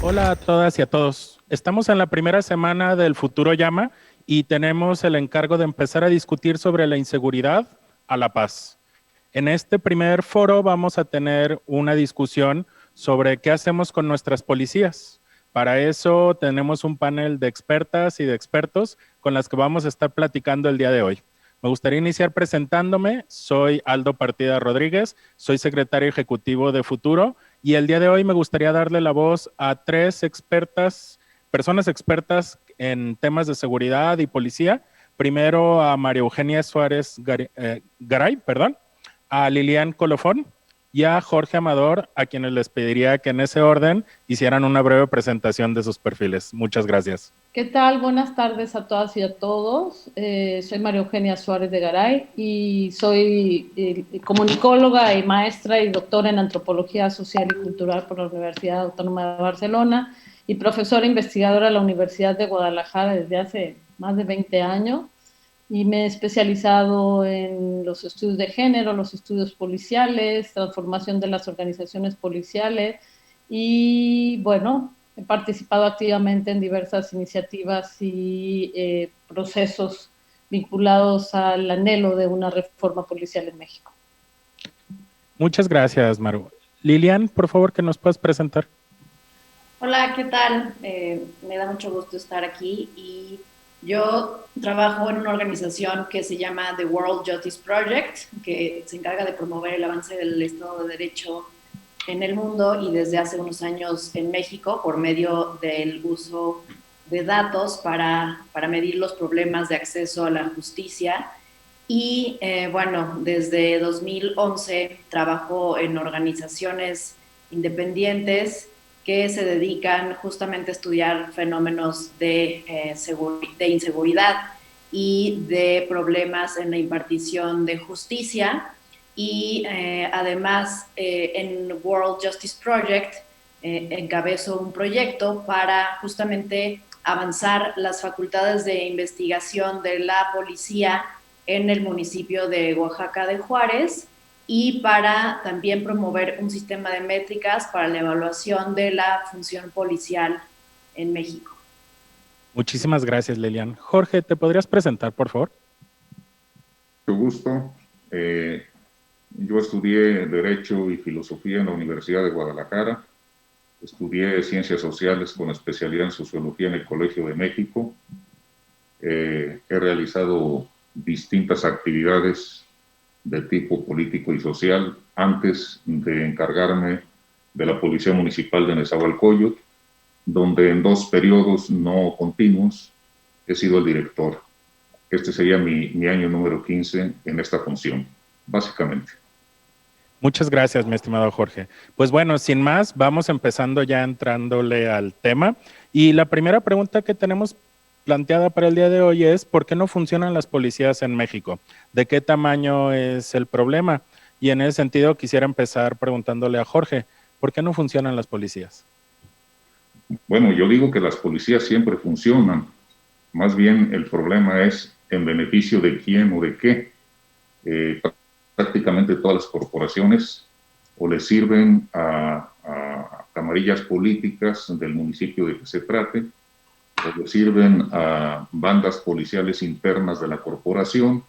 Hola a todas y a todos. Estamos en la primera semana del Futuro Llama y tenemos el encargo de empezar a discutir sobre la inseguridad a la paz. En este primer foro vamos a tener una discusión sobre qué hacemos con nuestras policías. Para eso tenemos un panel de expertas y de expertos con las que vamos a estar platicando el día de hoy. Me gustaría iniciar presentándome. Soy Aldo Partida Rodríguez, soy secretario ejecutivo de Futuro y el día de hoy me gustaría darle la voz a tres personas expertas en temas de seguridad y policía. Primero a María Eugenia Suárez Garay, a Lilian Colofón y a Jorge Amador, a quienes les pediría que en ese orden hicieran una breve presentación de sus perfiles. Muchas gracias. ¿Qué tal? Buenas tardes a todas y a todos. Soy María Eugenia Suárez de Garay y soy comunicóloga y maestra y doctora en Antropología Social y Cultural por la Universidad Autónoma de Barcelona y profesora investigadora de la Universidad de Guadalajara desde hace más de 20 años. Y me he especializado en los estudios de género, los estudios policiales, transformación de las organizaciones policiales y, bueno, he participado activamente en diversas iniciativas y procesos vinculados al anhelo de una reforma policial en México. Muchas gracias, Maru. Lilian, por favor, que nos puedas presentar. Hola, ¿qué tal? Me da mucho gusto estar aquí y yo trabajo en una organización que se llama The World Justice Project, que se encarga de promover el avance del Estado de Derecho en el mundo y desde hace unos años en México por medio del uso de datos para medir los problemas de acceso a la justicia. Y bueno, desde 2011 trabajo en organizaciones independientes que se dedican justamente a estudiar fenómenos de inseguridad y de problemas en la impartición de justicia. Y además en World Justice Project encabezo un proyecto para justamente avanzar las facultades de investigación de la policía en el municipio de Oaxaca de Juárez y para también promover un sistema de métricas para la evaluación de la función policial en México. Muchísimas gracias, Lilian. Jorge, ¿te podrías presentar, por favor? Mucho gusto. Yo estudié Derecho y Filosofía en la Universidad de Guadalajara. Estudié Ciencias Sociales con especialidad en Sociología en el Colegio de México. He realizado distintas actividades de tipo político y social antes de encargarme de la Policía Municipal de Nezahualcóyotl, donde en 2 periodos no continuos he sido el director. Este sería mi año número 15 en esta función, básicamente. Muchas gracias, mi estimado Jorge. Pues bueno, sin más, vamos empezando ya entrándole al tema. Y la primera pregunta que tenemos planteada para el día de hoy es, ¿por qué no funcionan las policías en México? ¿De qué tamaño es el problema? Y en ese sentido quisiera empezar preguntándole a Jorge, ¿por qué no funcionan las policías? Bueno, yo digo que las policías siempre funcionan. Más bien el problema es en beneficio de quién o de qué. Prácticamente todas las corporaciones o le sirven a camarillas políticas del municipio de que se trate, o le sirven a bandas policiales internas de la corporación,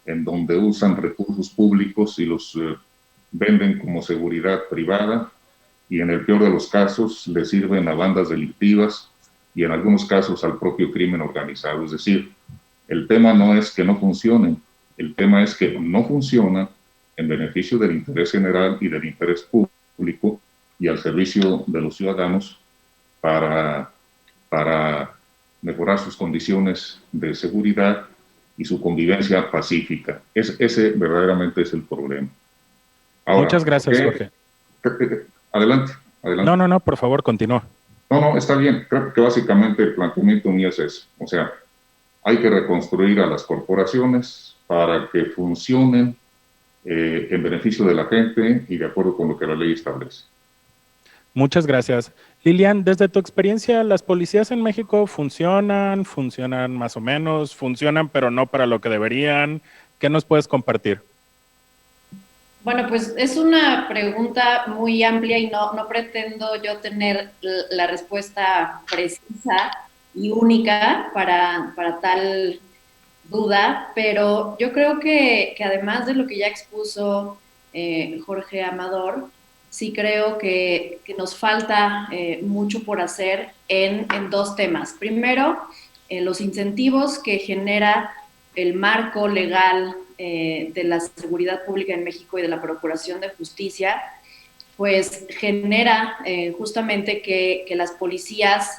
en donde usan recursos públicos y los venden como seguridad privada, y en el peor de los casos le sirven a bandas delictivas y en algunos casos al propio crimen organizado. Es decir, el tema no es que no funcionen, el tema es que no funcionan en beneficio del interés general y del interés público y al servicio de los ciudadanos para mejorar sus condiciones de seguridad y su convivencia pacífica. Ese verdaderamente es el problema. Ahora, muchas gracias, Jorge. Adelante, adelante. No, por favor, continúa. No, está bien. Creo que básicamente el planteamiento mío es eso. O sea, hay que reconstruir a las corporaciones para que funcionen en beneficio de la gente y de acuerdo con lo que la ley establece. Muchas gracias. Lilian, desde tu experiencia, ¿las policías en México funcionan más o menos, funcionan pero no para lo que deberían? ¿Qué nos puedes compartir? Bueno, pues es una pregunta muy amplia y no pretendo yo tener la respuesta precisa y única para tal duda, pero yo creo que además de lo que ya expuso Jorge Amador, sí creo que nos falta mucho por hacer en dos temas. Primero, los incentivos que genera el marco legal de la seguridad pública en México y de la Procuración de Justicia, pues genera justamente que las policías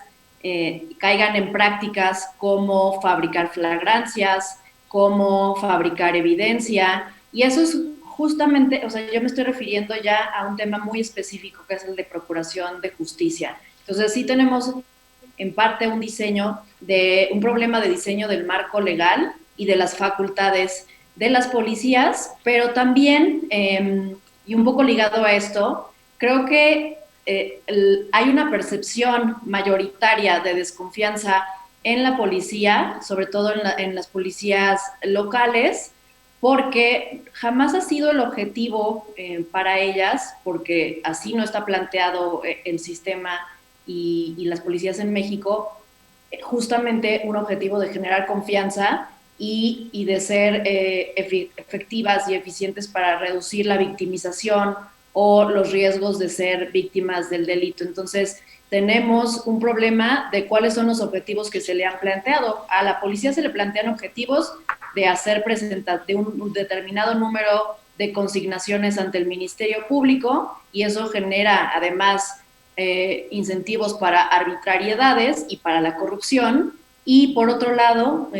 caigan en prácticas como fabricar flagrancias, como fabricar evidencia, y eso es justamente, o sea, yo me estoy refiriendo ya a un tema muy específico que es el de procuración de justicia. Entonces sí tenemos en parte un problema de diseño del marco legal y de las facultades de las policías, pero también, y un poco ligado a esto, creo que hay una percepción mayoritaria de desconfianza en la policía, sobre todo en las policías locales, porque jamás ha sido el objetivo para ellas, porque así no está planteado el sistema y las policías en México, justamente un objetivo de generar confianza y de ser efectivas y eficientes para reducir la victimización o los riesgos de ser víctimas del delito. Entonces, tenemos un problema de cuáles son los objetivos que se le han planteado. A la policía se le plantean objetivos de hacer de un determinado número de consignaciones ante el Ministerio Público, y eso genera además incentivos para arbitrariedades y para la corrupción. Y por otro lado,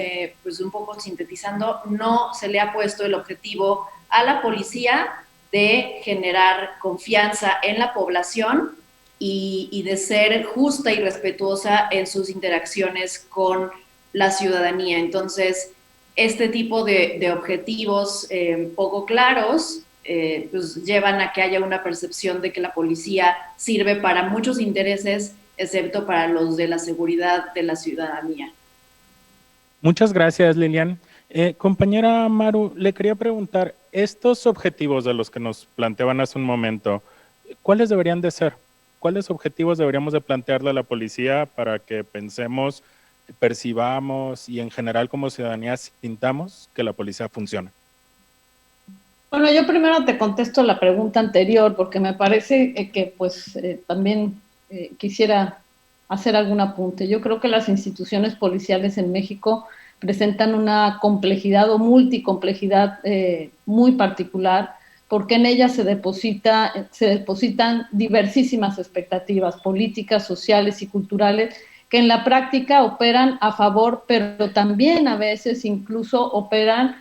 pues un poco sintetizando, no se le ha puesto el objetivo a la policía de generar confianza en la población y de ser justa y respetuosa en sus interacciones con la ciudadanía. Entonces, este tipo de objetivos poco claros pues llevan a que haya una percepción de que la policía sirve para muchos intereses, excepto para los de la seguridad de la ciudadanía. Muchas gracias, Lilian. Compañera Maru, le quería preguntar, estos objetivos de los que nos planteaban hace un momento, ¿cuáles deberían de ser? ¿Cuáles objetivos deberíamos de plantearle a la policía para que pensemos, percibamos y en general como ciudadanía sintamos que la policía funciona? Bueno, yo primero te contesto la pregunta anterior porque me parece que pues también quisiera hacer algún apunte. Yo creo que las instituciones policiales en México presentan una complejidad o multicomplejidad muy particular, porque en ellas se depositan diversísimas expectativas políticas, sociales y culturales que en la práctica operan a favor, pero también a veces incluso operan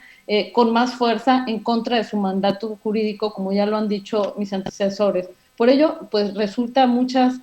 con más fuerza en contra de su mandato jurídico, como ya lo han dicho mis antecesores. Por ello, pues resulta muchas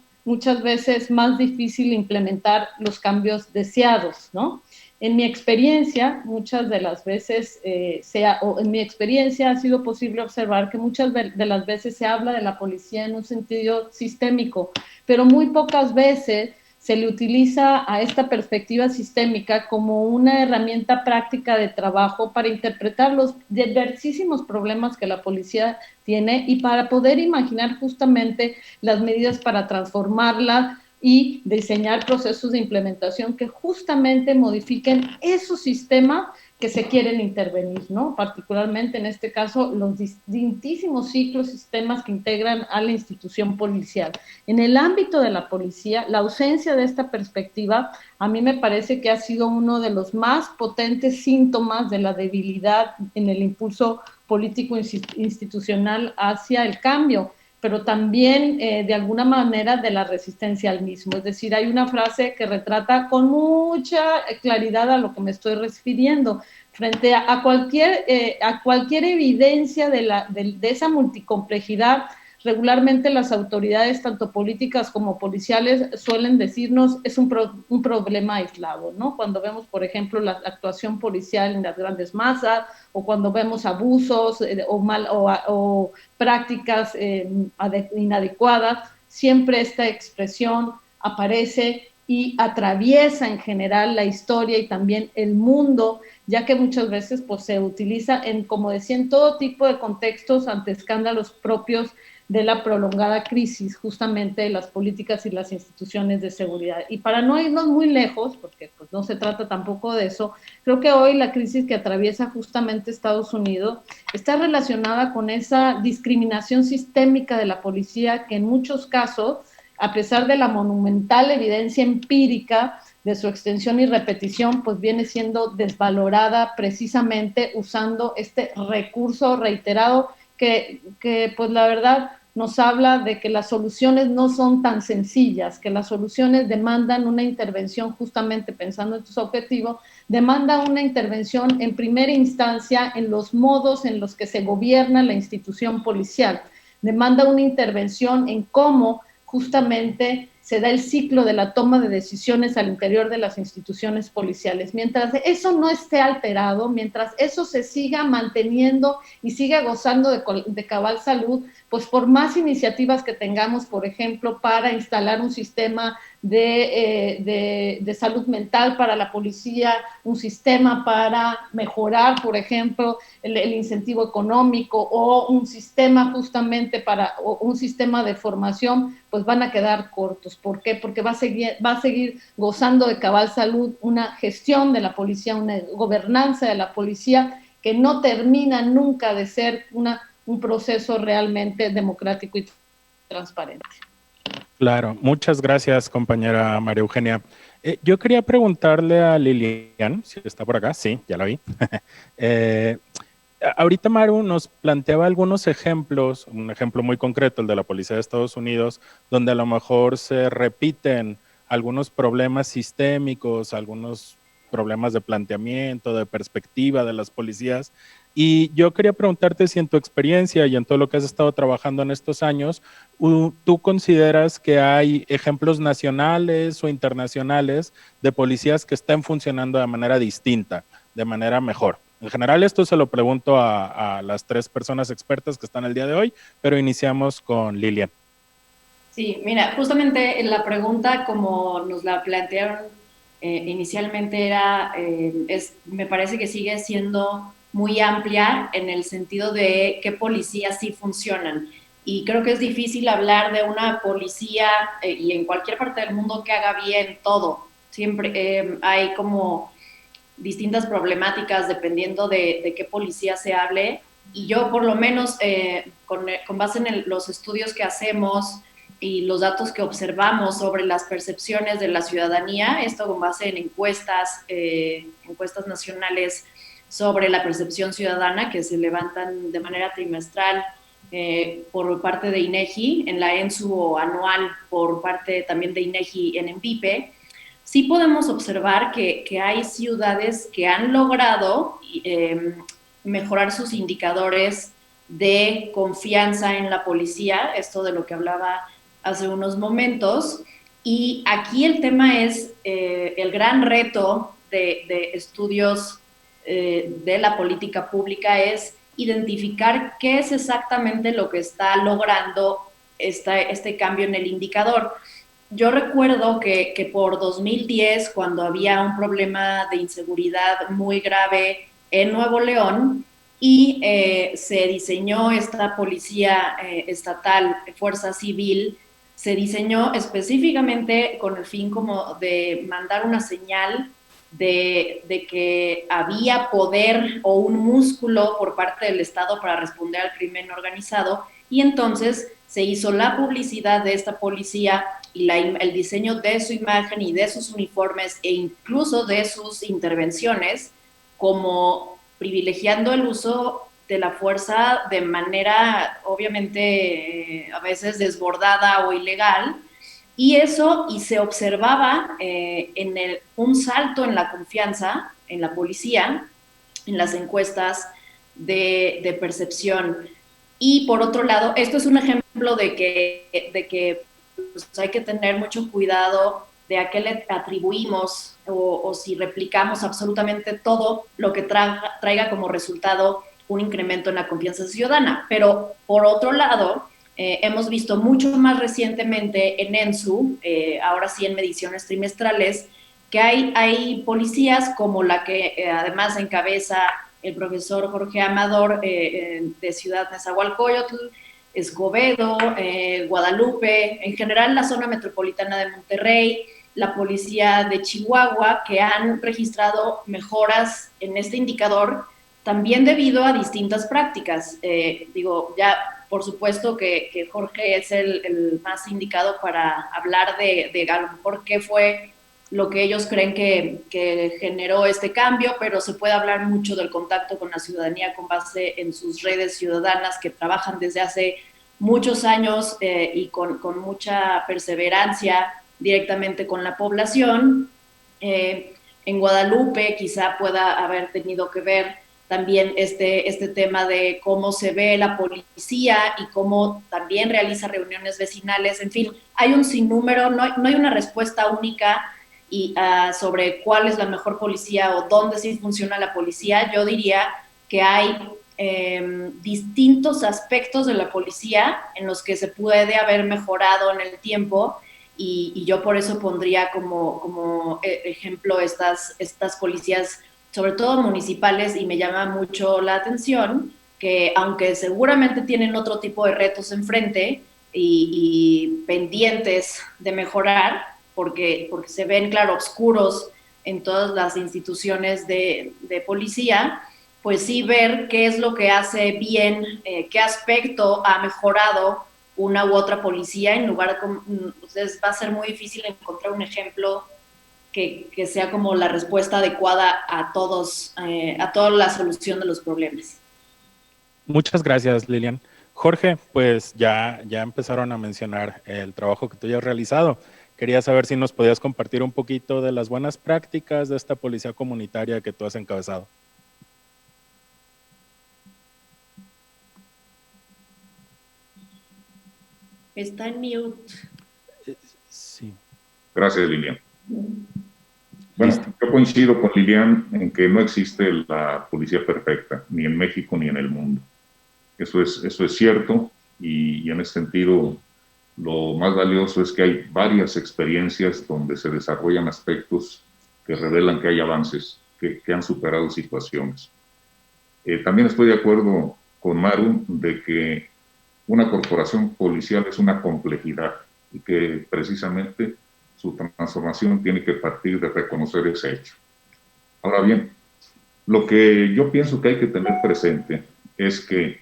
veces más difícil implementar los cambios deseados, ¿no? En mi experiencia, muchas de las veces, en mi experiencia ha sido posible observar que muchas de las veces se habla de la policía en un sentido sistémico, pero muy pocas veces se le utiliza a esta perspectiva sistémica como una herramienta práctica de trabajo para interpretar los diversísimos problemas que la policía tiene y para poder imaginar justamente las medidas para transformarla y diseñar procesos de implementación que justamente modifiquen esos sistemas que se quieren intervenir, ¿no? Particularmente en este caso los distintísimos ciclos, sistemas que integran a la institución policial. En el ámbito de la policía, la ausencia de esta perspectiva a mí me parece que ha sido uno de los más potentes síntomas de la debilidad en el impulso político institucional hacia el cambio, pero también de alguna manera de la resistencia al mismo. Es decir, hay una frase que retrata con mucha claridad a lo que me estoy refiriendo. Frente a cualquier evidencia de esa multicomplejidad, regularmente las autoridades, tanto políticas como policiales, suelen decirnos es un problema aislado, ¿no? Cuando vemos, por ejemplo, la actuación policial en las grandes masas, o cuando vemos abusos o prácticas inadecuadas, siempre esta expresión aparece y atraviesa en general la historia y también el mundo, ya que muchas veces pues, se utiliza, como decía, en todo tipo de contextos ante escándalos propios de la prolongada crisis justamente de las políticas y las instituciones de seguridad. Y para no irnos muy lejos, porque pues, no se trata tampoco de eso, creo que hoy la crisis que atraviesa justamente Estados Unidos está relacionada con esa discriminación sistémica de la policía que en muchos casos, a pesar de la monumental evidencia empírica de su extensión y repetición, pues viene siendo desvalorada precisamente usando este recurso reiterado que pues la verdad nos habla de que las soluciones no son tan sencillas, que las soluciones demandan una intervención justamente pensando en tus objetivos, demanda una intervención en primera instancia en los modos en los que se gobierna la institución policial, demanda una intervención en cómo justamente se da el ciclo de la toma de decisiones al interior de las instituciones policiales. Mientras eso no esté alterado, mientras eso se siga manteniendo y siga gozando de cabal salud, pues por más iniciativas que tengamos, por ejemplo, para instalar un sistema de salud mental para la policía, un sistema para mejorar, por ejemplo, el incentivo económico o un sistema justamente o un sistema de formación, pues van a quedar cortos. ¿Por qué? Porque va a seguir gozando de cabal salud una gestión de la policía, una gobernanza de la policía que no termina nunca de ser un proceso realmente democrático y transparente. Claro, muchas gracias, compañera María Eugenia. Yo quería preguntarle a Lilian, si está por acá, sí, ya la vi. Ahorita Maru nos planteaba algunos ejemplos, un ejemplo muy concreto, el de la Policía de Estados Unidos, donde a lo mejor se repiten algunos problemas sistémicos, algunos problemas de planteamiento, de perspectiva de las policías. Y yo quería preguntarte si en tu experiencia y en todo lo que has estado trabajando en estos años, ¿tú consideras que hay ejemplos nacionales o internacionales de policías que estén funcionando de manera distinta, de manera mejor? En general, esto se lo pregunto a las tres personas expertas que están el día de hoy, pero iniciamos con Lilian. Sí, mira, justamente la pregunta como nos la plantearon inicialmente era, me parece que sigue siendo muy amplia en el sentido de qué policías sí funcionan. Y creo que es difícil hablar de una policía y en cualquier parte del mundo que haga bien todo. Siempre hay como distintas problemáticas dependiendo de qué policía se hable. Y yo por lo menos con base en los estudios que hacemos y los datos que observamos sobre las percepciones de la ciudadanía, esto con base en encuestas nacionales sobre la percepción ciudadana que se levantan de manera trimestral por parte de INEGI, en la ENSU o anual por parte también de INEGI en ENVIPE, sí podemos observar que hay ciudades que han logrado mejorar sus indicadores de confianza en la policía, esto de lo que hablaba hace unos momentos, y aquí el tema es el gran reto de estudios de la política pública es identificar qué es exactamente lo que está logrando este cambio en el indicador. Yo recuerdo que por 2010, cuando había un problema de inseguridad muy grave en Nuevo León y se diseñó esta policía estatal, fuerza civil, se diseñó específicamente con el fin como de mandar una señal de que había poder o un músculo por parte del Estado para responder al crimen organizado, y entonces se hizo la publicidad de esta policía y el diseño de su imagen y de sus uniformes e incluso de sus intervenciones, como privilegiando el uso de la fuerza de manera obviamente a veces desbordada o ilegal, y se observaba un salto en la confianza en la policía, en las encuestas de percepción. Y por otro lado, esto es un ejemplo de que pues, hay que tener mucho cuidado de a qué le atribuimos o si replicamos absolutamente todo lo que traiga como resultado un incremento en la confianza ciudadana. Pero por otro lado, hemos visto mucho más recientemente en ENSU, ahora sí en mediciones trimestrales, que hay policías como la que además encabeza el profesor Jorge Amador de Ciudad Nezahualcóyotl, Escobedo, Guadalupe, en general la zona metropolitana de Monterrey, la policía de Chihuahua, que han registrado mejoras en este indicador, también debido a distintas prácticas. Ya por supuesto que Jorge es el más indicado para hablar de a lo mejor qué fue lo que ellos creen que generó este cambio, pero se puede hablar mucho del contacto con la ciudadanía con base en sus redes ciudadanas que trabajan desde hace muchos años y con mucha perseverancia directamente con la población. En Guadalupe quizá pueda haber tenido que ver también este tema de cómo se ve la policía y cómo también realiza reuniones vecinales. En fin, hay un sinnúmero, no hay una respuesta única sobre cuál es la mejor policía o dónde sí funciona la policía. Yo diría que hay distintos aspectos de la policía en los que se puede haber mejorado en el tiempo y yo por eso pondría como ejemplo estas policías, sobre todo municipales, y me llama mucho la atención que aunque seguramente tienen otro tipo de retos enfrente y pendientes de mejorar, porque se ven claroscuros en todas las instituciones de policía, pues sí ver qué es lo que hace bien, qué aspecto ha mejorado una u otra policía, en lugar de, entonces va a ser muy difícil encontrar un ejemplo que sea como la respuesta adecuada a toda la solución de los problemas. Muchas gracias, Lilian. Jorge, pues ya empezaron a mencionar el trabajo que tú ya has realizado. Quería saber si nos podías compartir un poquito de las buenas prácticas de esta policía comunitaria que tú has encabezado. Está en mute. Sí. Gracias, Lilian. Bueno, yo coincido con Lilian en que no existe la policía perfecta, ni en México ni en el mundo. Eso es cierto y en ese sentido lo más valioso es que hay varias experiencias donde se desarrollan aspectos que revelan que hay avances, que han superado situaciones. También estoy de acuerdo con Maru de que una corporación policial es una complejidad y que precisamente su transformación tiene que partir de reconocer ese hecho. Ahora bien, lo que yo pienso que hay que tener presente es que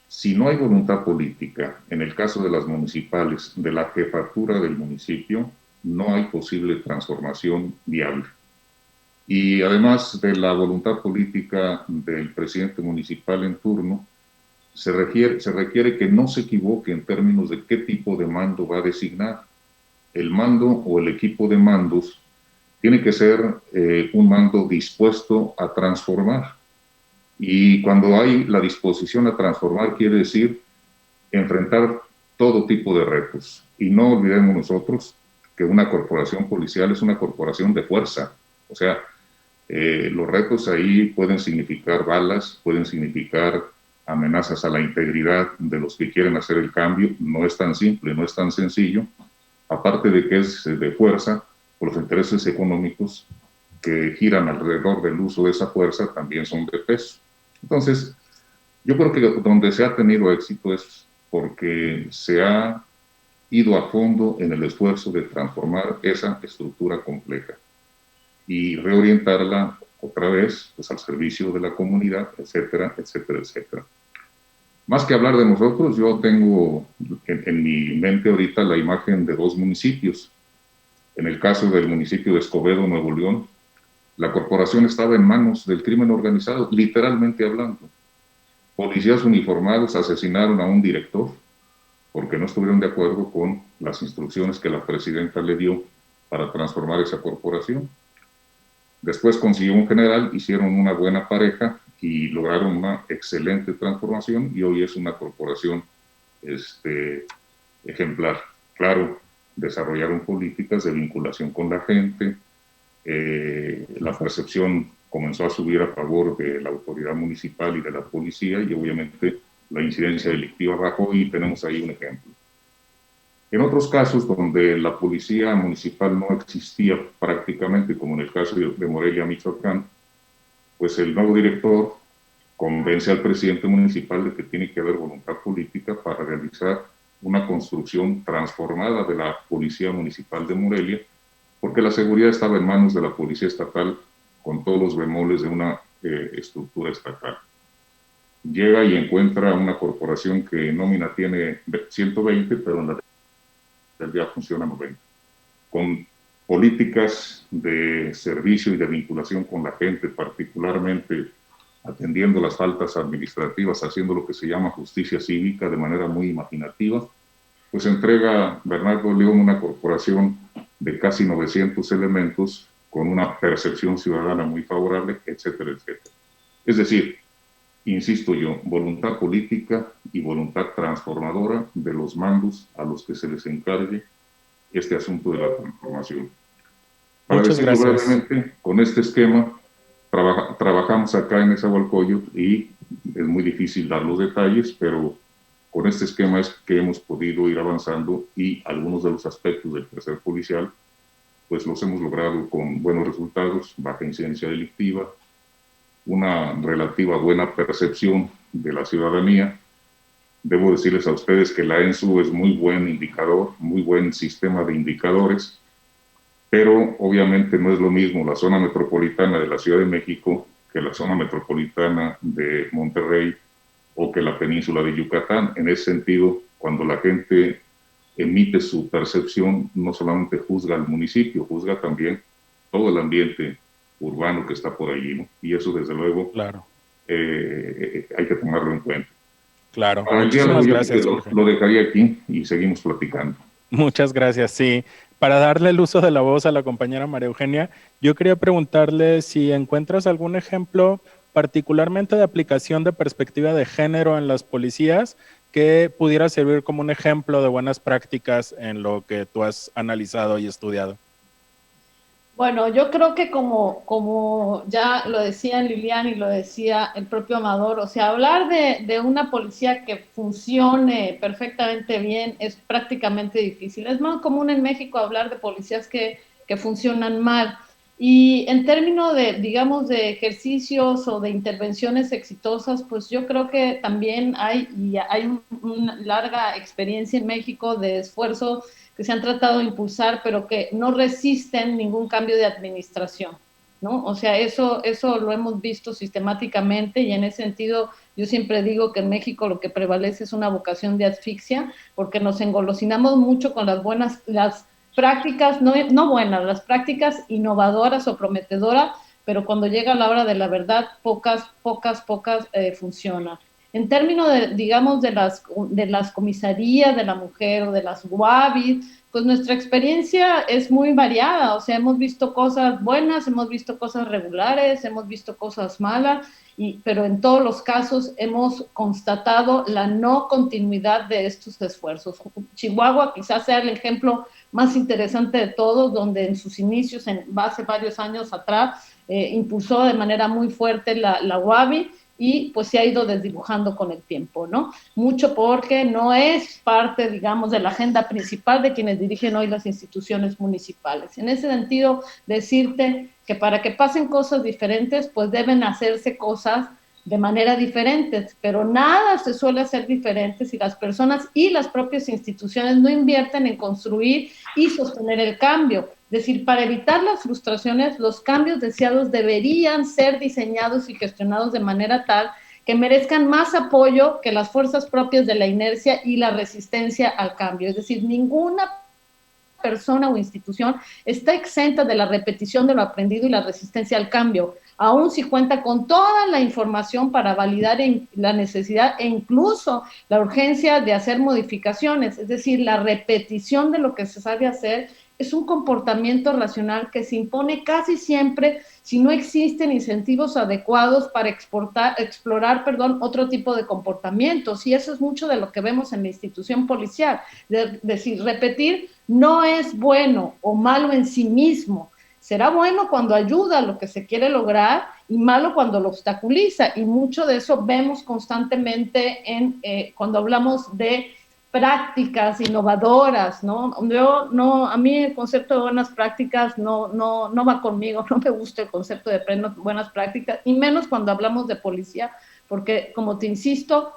si no hay voluntad política, en el caso de las municipales, de la jefatura del municipio, no hay posible transformación viable. Y además de la voluntad política del presidente municipal en turno, se requiere que no se equivoque en términos de qué tipo de mando va a designar. El mando o el equipo de mandos tiene que ser un mando dispuesto a transformar. Y cuando hay la disposición a transformar, quiere decir enfrentar todo tipo de retos. Y no olvidemos nosotros que una corporación policial es una corporación de fuerza. O sea, los retos ahí pueden significar balas, pueden significar amenazas a la integridad de los que quieren hacer el cambio. No es tan simple, no es tan sencillo. Aparte de que es de fuerza, por los intereses económicos que giran alrededor del uso de esa fuerza también son de peso. Entonces, yo creo que donde se ha tenido éxito es porque se ha ido a fondo en el esfuerzo de transformar esa estructura compleja y reorientarla otra vez pues, al servicio de la comunidad, etcétera, etcétera, etcétera. Más que hablar de nosotros, yo tengo en mi mente ahorita la imagen de dos municipios. En el caso del municipio de Escobedo, Nuevo León, la corporación estaba en manos del crimen organizado, literalmente hablando. Policías uniformados asesinaron a un director porque no estuvieron de acuerdo con las instrucciones que la presidenta le dio para transformar esa corporación. Después consiguió un general, hicieron una buena pareja y lograron una excelente transformación y hoy es una corporación ejemplar. Claro, desarrollaron políticas de vinculación con la gente, la percepción comenzó a subir a favor de la autoridad municipal y de la policía y obviamente la incidencia delictiva bajó y tenemos ahí un ejemplo. En otros casos donde la policía municipal no existía prácticamente, como en el caso de Morelia, Michoacán, pues el nuevo director convence al presidente municipal de que tiene que haber voluntad política para realizar una construcción transformada de la Policía Municipal de Morelia, porque la seguridad estaba en manos de la Policía Estatal con todos los bemoles de una estructura estatal. Llega y encuentra una corporación que en nómina tiene 120, pero en la realidad funciona 90. Con políticas de servicio y de vinculación con la gente, particularmente atendiendo las faltas administrativas, haciendo lo que se llama justicia cívica de manera muy imaginativa, pues entrega Bernardo León una corporación de casi 900 elementos con una percepción ciudadana muy favorable, etcétera, etcétera. Es decir, insisto yo, voluntad política y voluntad transformadora de los mandos a los que se les encargue este asunto de la transformación. Para Muchas decirlo gracias. brevemente, con este esquema trabajamos acá en Nezahualcóyotl y es muy difícil dar los detalles, pero con este esquema es que hemos podido ir avanzando y algunos de los aspectos del tercer policial, pues los hemos logrado con buenos resultados, baja incidencia delictiva, una relativa buena percepción de la ciudadanía. Debo decirles a ustedes que la ENSU es muy buen indicador, muy buen sistema de indicadores, pero obviamente no es lo mismo la zona metropolitana de la Ciudad de México que la zona metropolitana de Monterrey o que la península de Yucatán. En ese sentido, cuando la gente emite su percepción, no solamente juzga al municipio, juzga también todo el ambiente urbano que está por allí, ¿no? Y eso, desde luego, Claro. Hay que tomarlo en cuenta. Claro, Para el muchísimas diálogo gracias, yo Jorge. lo dejaría aquí y seguimos platicando. Muchas gracias, sí. Para darle el uso de la voz a la compañera María Eugenia, yo quería preguntarle si encuentras algún ejemplo particularmente de aplicación de perspectiva de género en las policías que pudiera servir como un ejemplo de buenas prácticas en lo que tú has analizado y estudiado. Bueno, yo creo que como ya lo decían Lilian y lo decía el propio Amador, o sea, hablar de una policía que funcione perfectamente bien es prácticamente difícil. Es más común en México hablar de policías que funcionan mal. Y en términos de, digamos, de ejercicios o de intervenciones exitosas, pues yo creo que también hay una larga experiencia en México de esfuerzo que se han tratado de impulsar, pero que no resisten ningún cambio de administración, ¿no? O sea, eso lo hemos visto sistemáticamente y en ese sentido yo siempre digo que en México lo que prevalece es una vocación de asfixia, porque nos engolosinamos mucho con las prácticas, no buenas, las prácticas innovadoras o prometedoras, pero cuando llega la hora de la verdad, pocas funcionan. En términos de, digamos, de las comisarías de la mujer o de las UABIs, pues nuestra experiencia es muy variada, o sea, hemos visto cosas buenas, hemos visto cosas regulares, hemos visto cosas malas, pero en todos los casos hemos constatado la no continuidad de estos esfuerzos. Chihuahua quizás sea el ejemplo más interesante de todos, donde en sus inicios, hace varios años atrás, impulsó de manera muy fuerte la UABI, y pues se ha ido desdibujando con el tiempo, ¿no? Mucho porque no es parte, digamos, de la agenda principal de quienes dirigen hoy las instituciones municipales. En ese sentido, decirte que para que pasen cosas diferentes, pues deben hacerse cosas de manera diferente, pero nada se suele hacer diferente si las personas y las propias instituciones no invierten en construir y sostener el cambio. Es decir, para evitar las frustraciones, los cambios deseados deberían ser diseñados y gestionados de manera tal que merezcan más apoyo que las fuerzas propias de la inercia y la resistencia al cambio. Es decir, ninguna persona o institución está exenta de la repetición de lo aprendido y la resistencia al cambio, aun si cuenta con toda la información para validar la necesidad e incluso la urgencia de hacer modificaciones. Es decir, la repetición de lo que se sabe hacer es un comportamiento racional que se impone casi siempre si no existen incentivos adecuados para explorar otro tipo de comportamientos. Y eso es mucho de lo que vemos en la institución policial. Es decir, repetir no es bueno o malo en sí mismo, será bueno cuando ayuda a lo que se quiere lograr y malo cuando lo obstaculiza. Y mucho de eso vemos constantemente cuando hablamos de prácticas innovadoras, ¿no? A mí el concepto de buenas prácticas no va conmigo, no me gusta el concepto de buenas prácticas, y menos cuando hablamos de policía, porque como te insisto,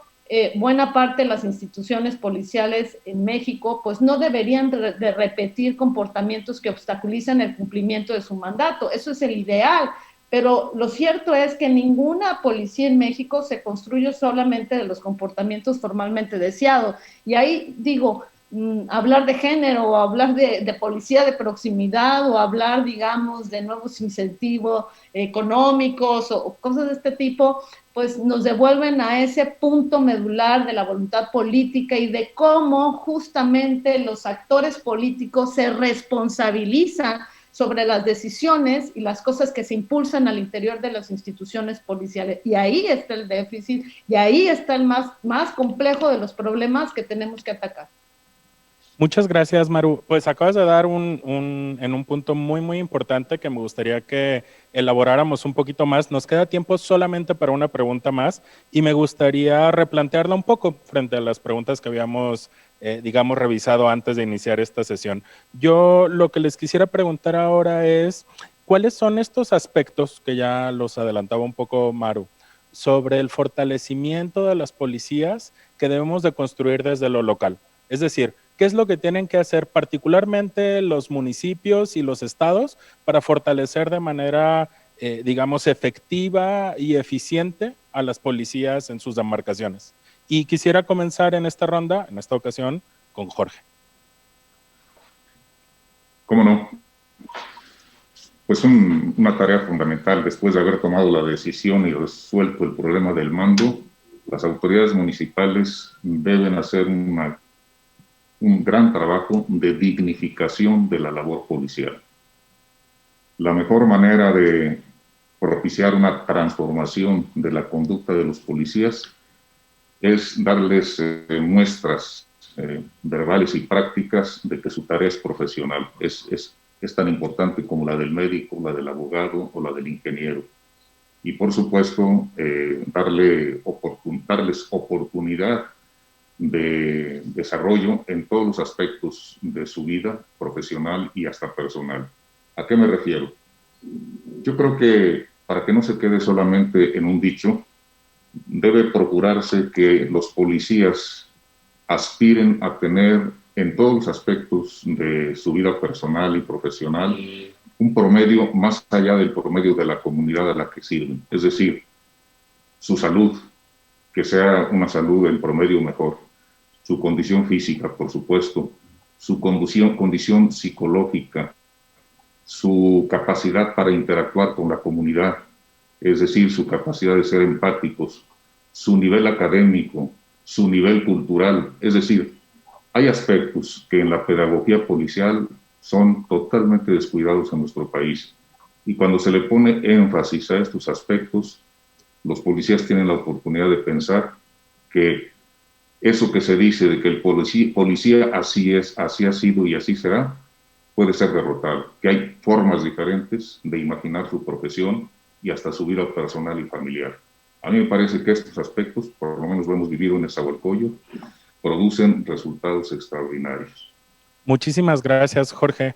buena parte de las instituciones policiales en México pues no deberían de repetir comportamientos que obstaculizan el cumplimiento de su mandato. Eso es el ideal, pero lo cierto es que ninguna policía en México se construye solamente de los comportamientos formalmente deseados. Y ahí digo, hablar de género o hablar de policía de proximidad o hablar, digamos, de nuevos incentivos económicos o cosas de este tipo, pues nos devuelven a ese punto medular de la voluntad política y de cómo justamente los actores políticos se responsabilizan sobre las decisiones y las cosas que se impulsan al interior de las instituciones policiales. Y ahí está el déficit, y ahí está el más complejo de los problemas que tenemos que atacar. Muchas gracias, Maru. Pues acabas de dar en un punto muy, muy importante que me gustaría que elaboráramos un poquito más. Nos queda tiempo solamente para una pregunta más y me gustaría replantearla un poco frente a las preguntas que habíamos, digamos, revisado antes de iniciar esta sesión. Yo lo que les quisiera preguntar ahora es, ¿cuáles son estos aspectos que ya los adelantaba un poco Maru sobre el fortalecimiento de las policías que debemos de construir desde lo local? Es decir, ¿qué es lo que tienen que hacer particularmente los municipios y los estados para fortalecer de manera, digamos, efectiva y eficiente a las policías en sus demarcaciones? Y quisiera comenzar en esta ronda, en esta ocasión, con Jorge. ¿Cómo no? Pues una tarea fundamental después de haber tomado la decisión y resuelto el problema del mando, las autoridades municipales deben hacer un gran trabajo de dignificación de la labor policial. La mejor manera de propiciar una transformación de la conducta de los policías es darles muestras verbales y prácticas de que su tarea es profesional, es tan importante como la del médico, la del abogado o la del ingeniero. Y por supuesto, darles oportunidad de desarrollo en todos los aspectos de su vida profesional y hasta personal. ¿A qué me refiero? Yo creo que para que no se quede solamente en un dicho, debe procurarse que los policías aspiren a tener en todos los aspectos de su vida personal y profesional un promedio más allá del promedio de la comunidad a la que sirven. Es decir, su salud, que sea una salud en promedio mejor, su condición física, por supuesto, su condición psicológica, su capacidad para interactuar con la comunidad, es decir, su capacidad de ser empáticos, su nivel académico, su nivel cultural. Es decir, hay aspectos que en la pedagogía policial son totalmente descuidados en nuestro país. Y cuando se le pone énfasis a estos aspectos, los policías tienen la oportunidad de pensar que eso que se dice de que el policía así es, así ha sido y así será, puede ser derrotado, que hay formas diferentes de imaginar su profesión y hasta su vida personal y familiar. A mí me parece que estos aspectos, por lo menos lo hemos vivido en Nezahualcóyotl, producen resultados extraordinarios. Muchísimas gracias, Jorge.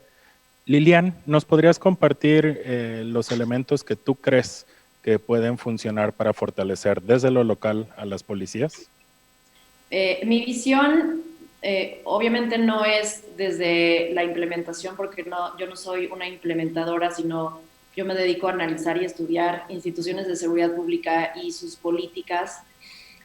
Lilian, ¿nos podrías compartir los elementos que tú crees que pueden funcionar para fortalecer desde lo local a las policías? Mi visión obviamente no es desde la implementación, porque yo no soy una implementadora, sino yo me dedico a analizar y estudiar instituciones de seguridad pública y sus políticas.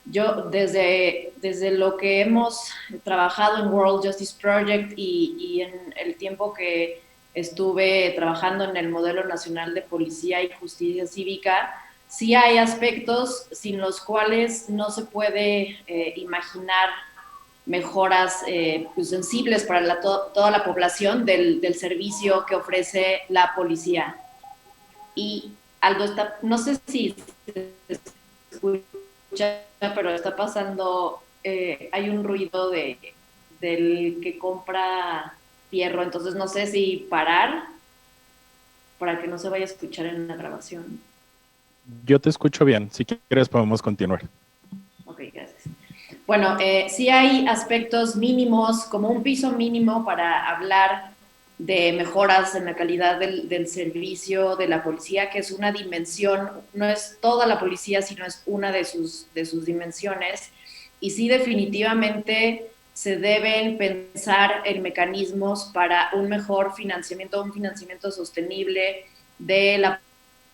Yo desde lo que hemos trabajado en World Justice Project y en el tiempo que estuve trabajando en el Modelo Nacional de Policía y Justicia Cívica, sí hay aspectos sin los cuales no se puede imaginar mejoras pues sensibles para toda la población del servicio que ofrece la policía. Y algo no sé si se escucha, pero está pasando, hay un ruido del que compra fierro, entonces no sé si parar. para que no se vaya a escuchar en la grabación. Yo te escucho bien. Si quieres podemos continuar. Ok, gracias. Bueno, sí hay aspectos mínimos, como un piso mínimo para hablar de mejoras en la calidad del servicio de la policía, que es una dimensión, no es toda la policía, sino es una de sus dimensiones. Y sí, definitivamente se deben pensar en mecanismos para un mejor financiamiento, un financiamiento sostenible de la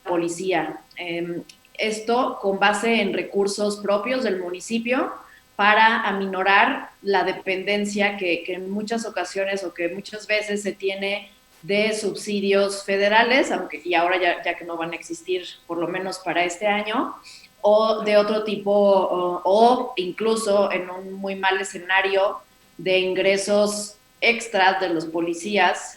policía. Esto con base en recursos propios del municipio para aminorar la dependencia que en muchas ocasiones o que muchas veces se tiene de subsidios federales, aunque y ahora ya que no van a existir por lo menos para este año, o de otro tipo, o incluso en un muy mal escenario de ingresos extras de los policías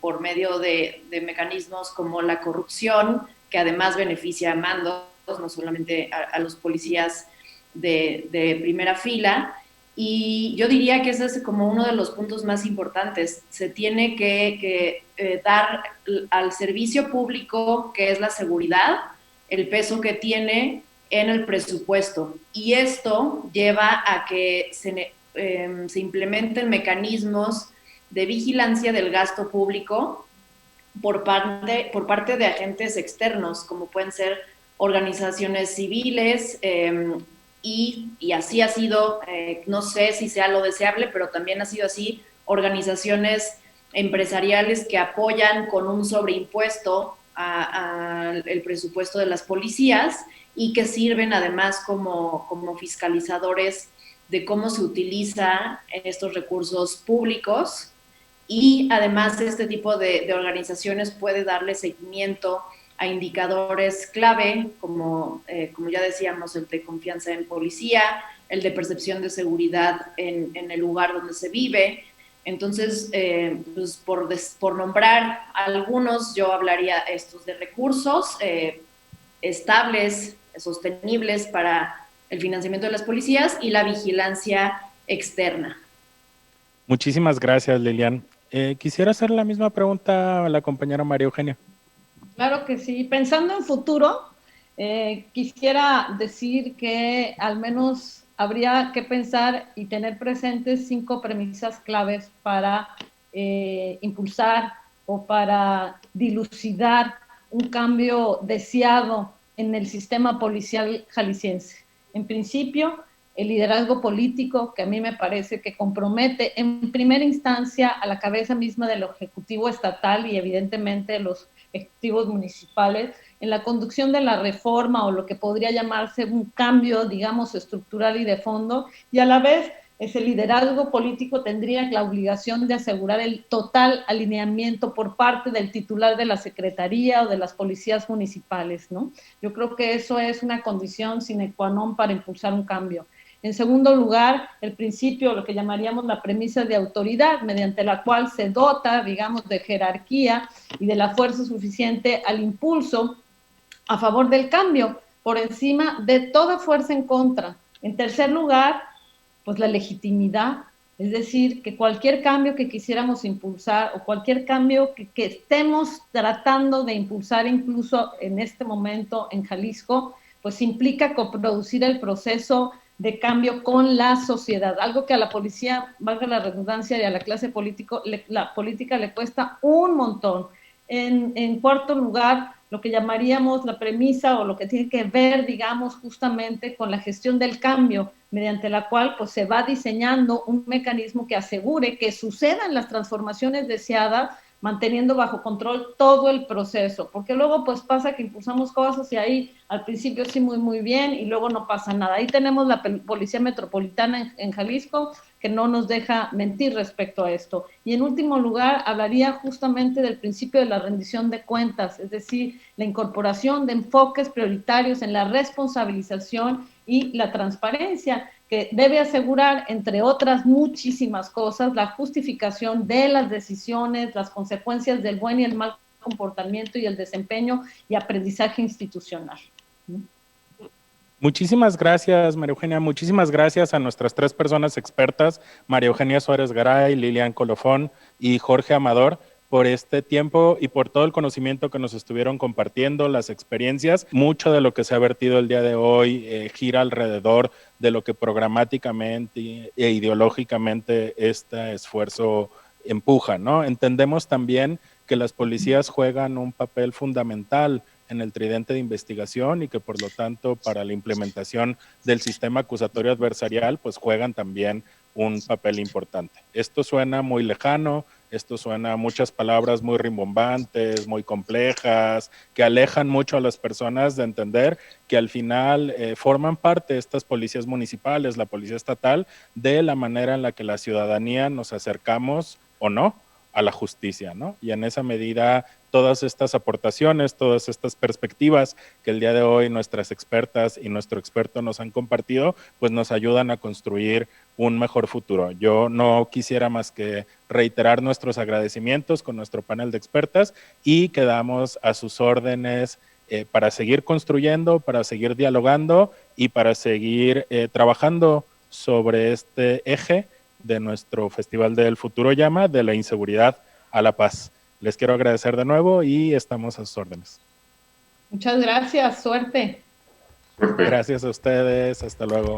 por medio de mecanismos como la corrupción, que además beneficia a mandos, no solamente a los policías de primera fila. Y yo diría que ese es como uno de los puntos más importantes. Se tiene que dar al servicio público, que es la seguridad, el peso que tiene en el presupuesto. Y esto lleva a que se implementen mecanismos de vigilancia del gasto público por parte de agentes externos, como pueden ser organizaciones civiles, y así ha sido, no sé si sea lo deseable, pero también ha sido así, organizaciones empresariales que apoyan con un sobreimpuesto el presupuesto de las policías y que sirven además como fiscalizadores de cómo se utiliza estos recursos públicos. Y además este tipo de organizaciones puede darle seguimiento a indicadores clave, como ya decíamos, el de confianza en policía, el de percepción de seguridad en el lugar donde se vive. Entonces, pues por nombrar algunos, yo hablaría estos de recursos estables, sostenibles para el financiamiento de las policías y la vigilancia externa. Muchísimas gracias, Lilian. Quisiera hacer la misma pregunta a la compañera María Eugenia. Claro que sí. Pensando en futuro, quisiera decir que al menos habría que pensar y tener presentes 5 premisas claves para impulsar o para dilucidar un cambio deseado en el sistema policial jalisciense. En principio, el liderazgo político, que a mí me parece que compromete en primera instancia a la cabeza misma del Ejecutivo Estatal y evidentemente los ejecutivos municipales en la conducción de la reforma o lo que podría llamarse un cambio, digamos, estructural y de fondo, y a la vez ese liderazgo político tendría la obligación de asegurar el total alineamiento por parte del titular de la Secretaría o de las policías municipales, ¿no? Yo creo que eso es una condición sine qua non para impulsar un cambio. En segundo lugar, el principio, lo que llamaríamos la premisa de autoridad, mediante la cual se dota, digamos, de jerarquía y de la fuerza suficiente al impulso a favor del cambio, por encima de toda fuerza en contra. En tercer lugar, pues la legitimidad, es decir, que cualquier cambio que quisiéramos impulsar o cualquier cambio que estemos tratando de impulsar incluso en este momento en Jalisco, pues implica coproducir el proceso de cambio con la sociedad, algo que a la policía, valga la redundancia, y a la clase la política le cuesta un montón. En cuarto lugar, lo que llamaríamos la premisa o lo que tiene que ver, digamos, justamente con la gestión del cambio, mediante la cual pues, se va diseñando un mecanismo que asegure que sucedan las transformaciones deseadas, manteniendo bajo control todo el proceso, porque luego pues pasa que impulsamos cosas y ahí al principio sí muy bien y luego no pasa nada. Ahí tenemos la Policía Metropolitana en Jalisco que no nos deja mentir respecto a esto. Y en último lugar, hablaría justamente del principio de la rendición de cuentas, es decir, la incorporación de enfoques prioritarios en la responsabilización y la transparencia, que debe asegurar, entre otras muchísimas cosas, la justificación de las decisiones, las consecuencias del buen y el mal comportamiento y el desempeño y aprendizaje institucional. Muchísimas gracias, María Eugenia. Muchísimas gracias a nuestras 3 personas expertas, María Eugenia Suárez Garay, Lilian Colofón y Jorge Amador. por este tiempo y por todo el conocimiento que nos estuvieron compartiendo, las experiencias. Mucho de lo que se ha vertido el día de hoy gira alrededor de lo que programáticamente e ideológicamente este esfuerzo empuja, ¿no? Entendemos también que las policías juegan un papel fundamental en el tridente de investigación y que por lo tanto para la implementación del sistema acusatorio adversarial pues juegan también un papel importante. Esto suena muy lejano, esto suena a muchas palabras muy rimbombantes, muy complejas, que alejan mucho a las personas de entender que al final forman parte estas policías municipales, la policía estatal, de la manera en la que la ciudadanía nos acercamos o no a la justicia, ¿no? Y en esa medida, todas estas aportaciones, todas estas perspectivas que el día de hoy nuestras expertas y nuestro experto nos han compartido, pues nos ayudan a construir un mejor futuro. Yo no quisiera más que reiterar nuestros agradecimientos con nuestro panel de expertas y quedamos a sus órdenes para seguir construyendo, para seguir dialogando y para seguir trabajando sobre este eje de nuestro Festival del Futuro Llama, de la inseguridad a la paz. Les quiero agradecer de nuevo y estamos a sus órdenes. Muchas gracias, suerte. Suerte. Gracias a ustedes, hasta luego.